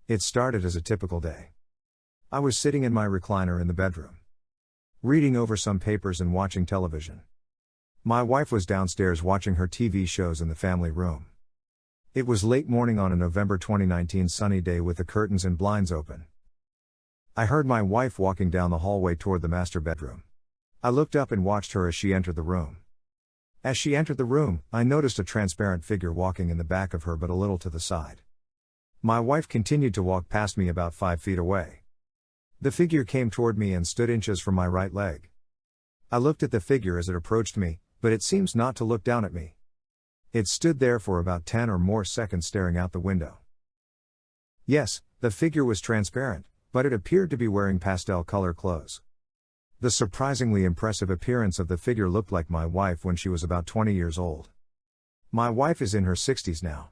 It started as a typical day. I was sitting in my recliner in the bedroom, reading over some papers and watching television. My wife was downstairs watching her TV shows in the family room. It was late morning on a November 2019 sunny day with the curtains and blinds open. I heard my wife walking down the hallway toward the master bedroom. I looked up and watched her as she entered the room. As she entered the room, I noticed a transparent figure walking in the back of her but a little to the side. My wife continued to walk past me about 5 feet away. The figure came toward me and stood inches from my right leg. I looked at the figure as it approached me, but it seems not to look down at me. It stood there for about 10 or more seconds staring out the window. Yes, the figure was transparent, but it appeared to be wearing pastel color clothes. The surprisingly impressive appearance of the figure looked like my wife when she was about 20 years old. My wife is in her 60s now.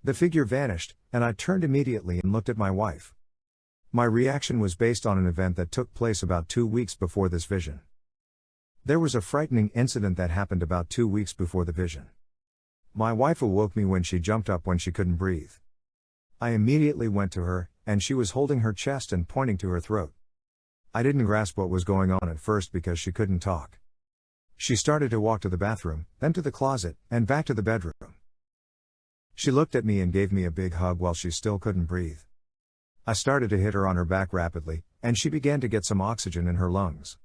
The figure vanished, and I turned immediately and looked at my wife. My reaction was based on an event that took place about 2 weeks before this vision. There was a frightening incident that happened about 2 weeks before the vision. My wife awoke me when she jumped up when she couldn't breathe. I immediately went to her, and she was holding her chest and pointing to her throat. I didn't grasp what was going on at first because she couldn't talk. She started to walk to the bathroom, then to the closet, and back to the bedroom. She looked at me and gave me a big hug while she still couldn't breathe. I started to hit her on her back rapidly, and she began to get some oxygen in her lungs.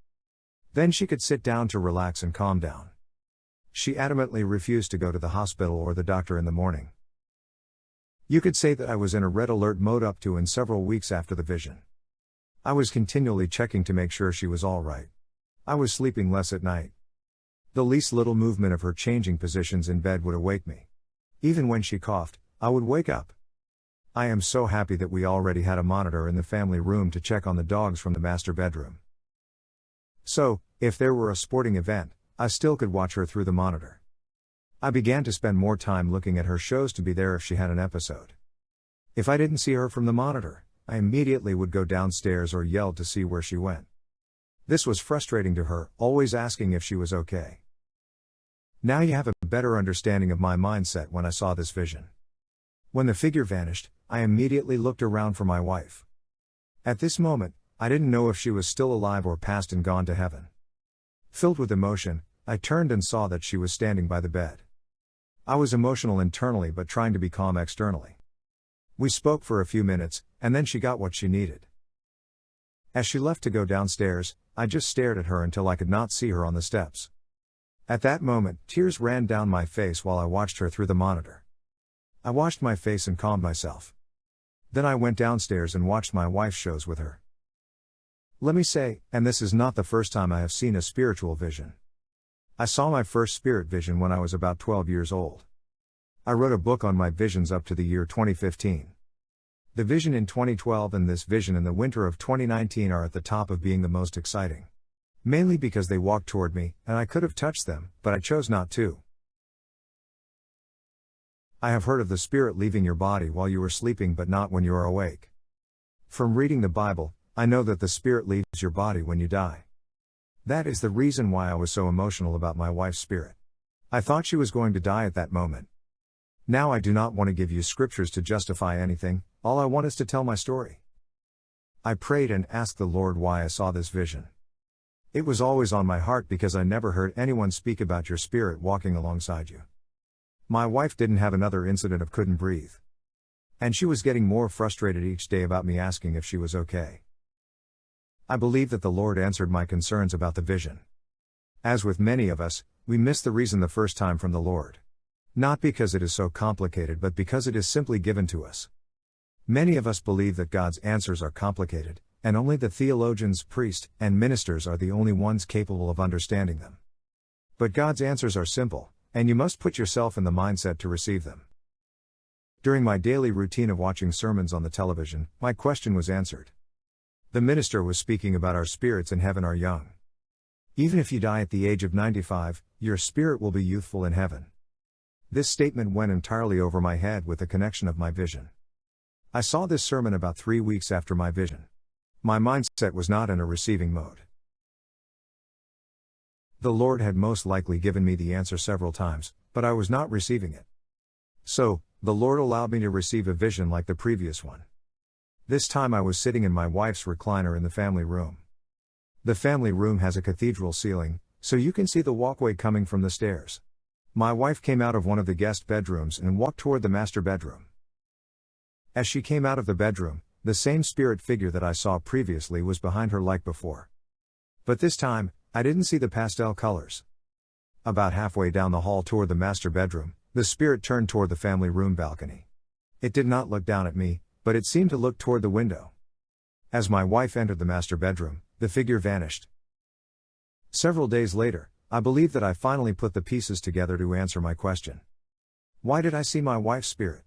Then she could sit down to relax and calm down. She adamantly refused to go to the hospital or the doctor in the morning. You could say that I was in a red alert mode up to and several weeks after the vision. I was continually checking to make sure she was all right. I was sleeping less at night. The least little movement of her changing positions in bed would awake me. Even when she coughed, I would wake up. I am so happy that we already had a monitor in the family room to check on the dogs from the master bedroom. So, if there were a sporting event, I still could watch her through the monitor. I began to spend more time looking at her shows to be there if she had an episode. If I didn't see her from the monitor, I immediately would go downstairs or yell to see where she went. This was frustrating to her, always asking if she was okay. Now you have a better understanding of my mindset when I saw this vision. When the figure vanished, I immediately looked around for my wife. At this moment, I didn't know if she was still alive or passed and gone to heaven. Filled with emotion, I turned and saw that she was standing by the bed. I was emotional internally but trying to be calm externally. We spoke for a few minutes, and then she got what she needed. As she left to go downstairs, I just stared at her until I could not see her on the steps. At that moment, tears ran down my face while I watched her through the monitor. I washed my face and calmed myself. Then I went downstairs and watched my wife's shows with her. Let me say, and this is not the first time I have seen a spiritual vision. I saw my first spirit vision when I was about 12 years old. I wrote a book on my visions up to the year 2015. The vision in 2012 and this vision in the winter of 2019 are at the top of being the most exciting. Mainly because they walked toward me, and I could have touched them, but I chose not to. I have heard of the spirit leaving your body while you are sleeping but not when you are awake. From reading the Bible, I know that the spirit leaves your body when you die. That is the reason why I was so emotional about my wife's spirit. I thought she was going to die at that moment. Now I do not want to give you scriptures to justify anything, all I want is to tell my story. I prayed and asked the Lord why I saw this vision. It was always on my heart because I never heard anyone speak about your spirit walking alongside you. My wife didn't have another incident of couldn't breathe. And she was getting more frustrated each day about me asking if she was okay. I believe that the Lord answered my concerns about the vision. As with many of us, we miss the reason the first time from the Lord. Not because it is so complicated but because it is simply given to us. Many of us believe that God's answers are complicated, and only the theologians, priests, and ministers are the only ones capable of understanding them. But God's answers are simple, and you must put yourself in the mindset to receive them. During my daily routine of watching sermons on the television, my question was answered. The minister was speaking about our spirits in heaven are young. Even if you die at the age of 95, your spirit will be youthful in heaven. This statement went entirely over my head with the connection of my vision. I saw this sermon about 3 weeks after my vision. My mindset was not in a receiving mode. The Lord had most likely given me the answer several times, but I was not receiving it. So, the Lord allowed me to receive a vision like the previous one. This time I was sitting in my wife's recliner in the family room. The family room has a cathedral ceiling, so you can see the walkway coming from the stairs. My wife came out of one of the guest bedrooms and walked toward the master bedroom. As she came out of the bedroom, the same spirit figure that I saw previously was behind her like before. But this time, I didn't see the pastel colors. About halfway down the hall toward the master bedroom, the spirit turned toward the family room balcony. It did not look down at me, but it seemed to look toward the window. As my wife entered the master bedroom, the figure vanished. Several days later, I believe that I finally put the pieces together to answer my question. Why did I see my wife's spirit?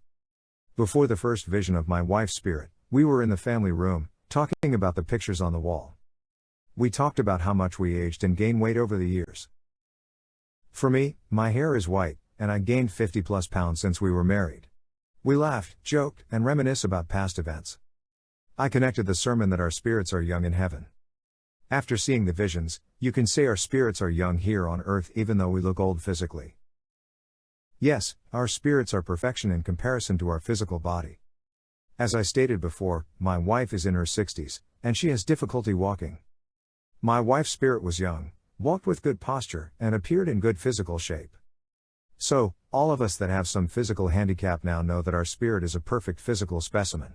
Before the first vision of my wife's spirit, we were in the family room, talking about the pictures on the wall. We talked about how much we aged and gained weight over the years. For me, my hair is white, and I gained 50+ pounds since we were married. We laughed, joked, and reminisce about past events. I connected the sermon that our spirits are young in heaven. After seeing the visions, you can say our spirits are young here on earth even though we look old physically. Yes, our spirits are perfection in comparison to our physical body. As I stated before, my wife is in her 60s, and she has difficulty walking. My wife's spirit was young, walked with good posture, and appeared in good physical shape. So, all of us that have some physical handicap now know that our spirit is a perfect physical specimen.